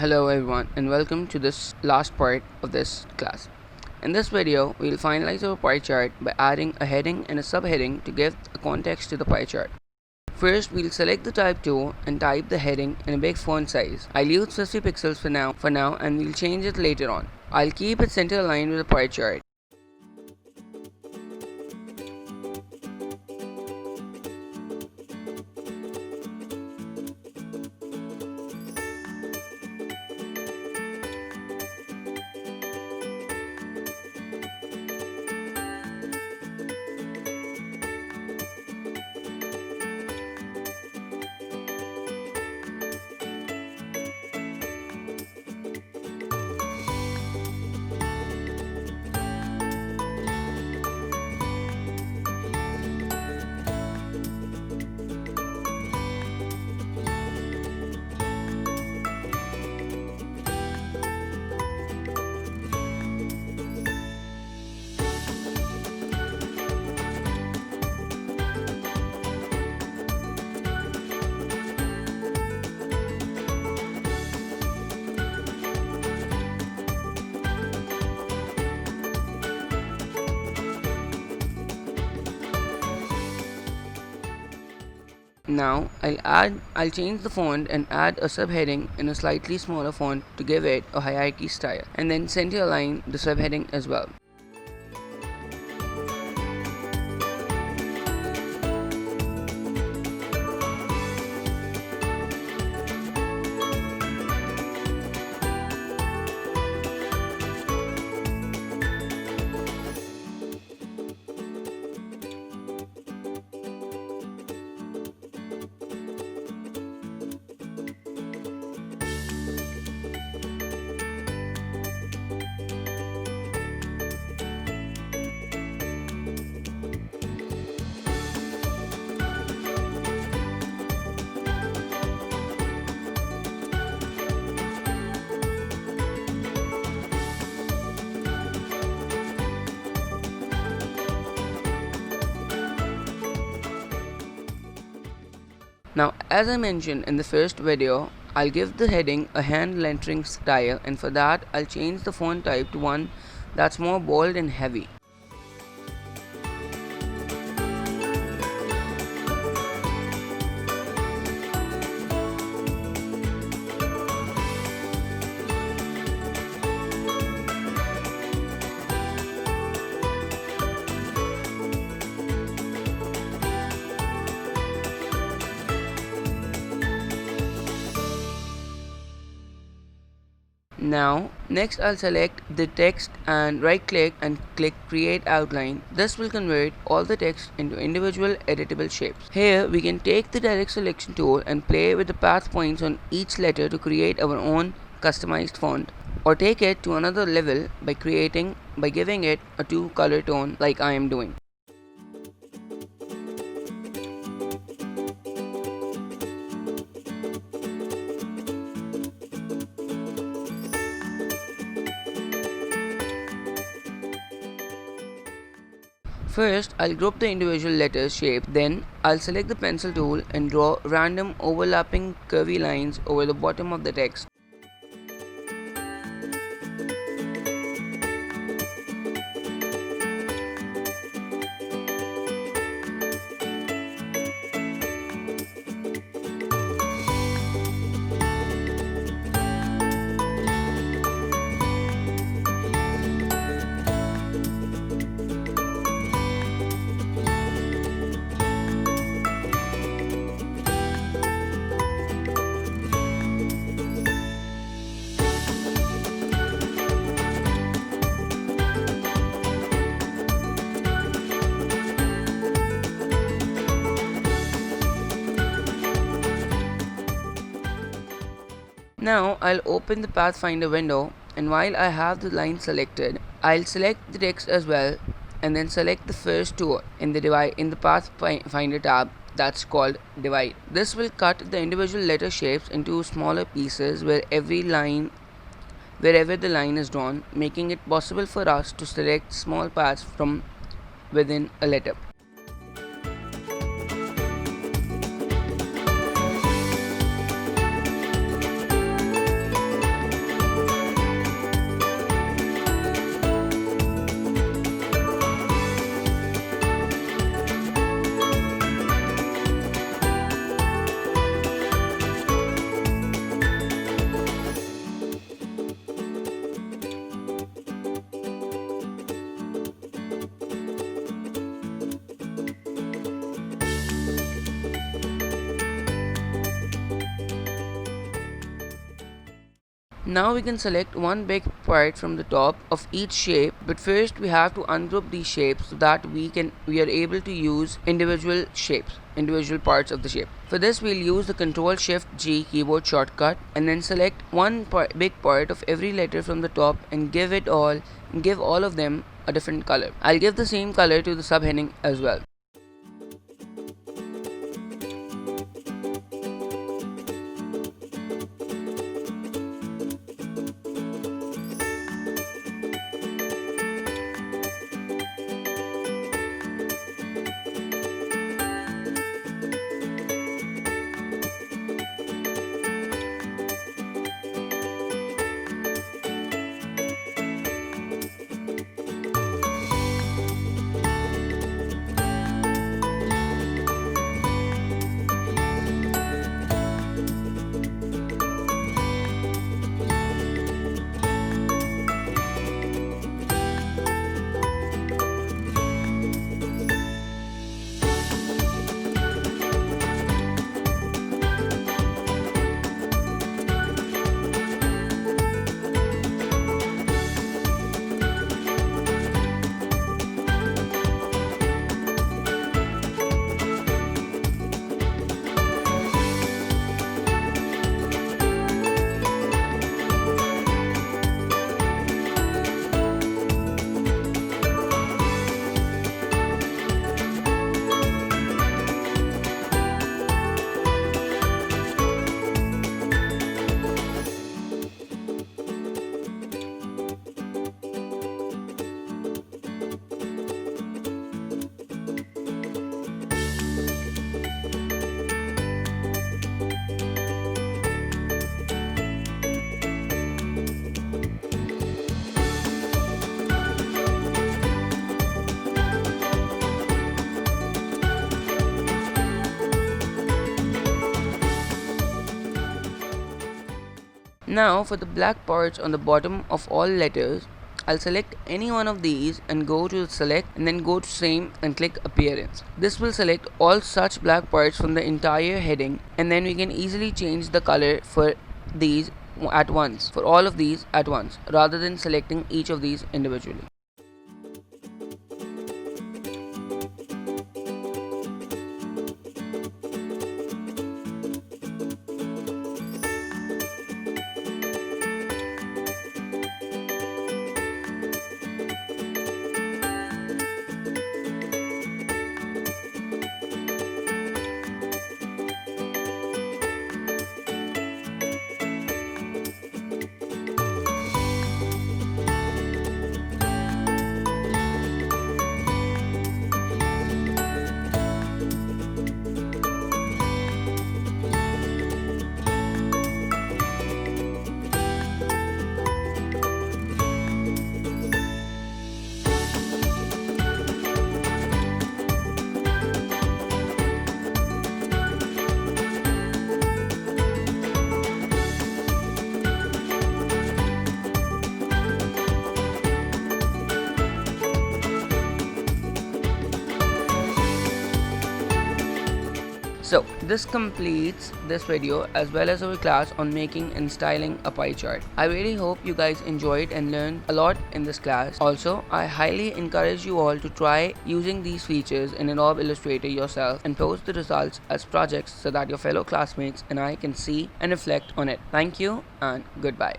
Hello everyone and welcome to this last part of this class. In this video, we'll finalize our pie chart by adding a heading and a subheading to give a context to the pie chart. First, we'll select the type tool and type the heading in a big font size. I'll use 50 pixels for now and we'll change it later on. I'll keep it center aligned with the pie chart. Now I'll change the font and add a subheading in a slightly smaller font to give it a hierarchy style, and then center align the subheading as well. Now, as I mentioned in the first video, I'll give the heading a hand lettering style, and for that I'll change the font type to one that's more bold and heavy. Next I'll select the text and right click and click create outline. This will convert all the text into individual editable shapes. Here we can take the direct selection tool and play with the path points on each letter to create our own customized font, or take it to another level by giving it a 2-color tone like I am doing. First, I'll group the individual letters shape, then I'll select the pencil tool and draw random overlapping curvy lines over the bottom of the text. Now I'll open the Pathfinder window, and while I have the line selected, I'll select the text as well and then select the first tool in the Pathfinder tab that's called divide. This will cut the individual letter shapes into smaller pieces wherever the line is drawn, making it possible for us to select small paths from within a letter. Now we can select one big part from the top of each shape, but first we have to ungroup these shapes so that we are able to use individual parts of the shape. For this we'll use the Ctrl Shift G keyboard shortcut and then select one big part of every letter from the top and give all of them a different color. I'll give the same color to the subheading as well. Now for the black parts on the bottom of all letters, I'll select any one of these and go to select and then go to same and click appearance. This will select all such black parts from the entire heading, and then we can easily change the color for these at once, for all of these at once, rather than selecting each of these individually. So this completes this video as well as our class on making and styling a pie chart. I really hope you guys enjoyed and learned a lot in this class. Also, I highly encourage you all to try using these features in Adobe Illustrator yourself and post the results as projects so that your fellow classmates and I can see and reflect on it. Thank you and goodbye.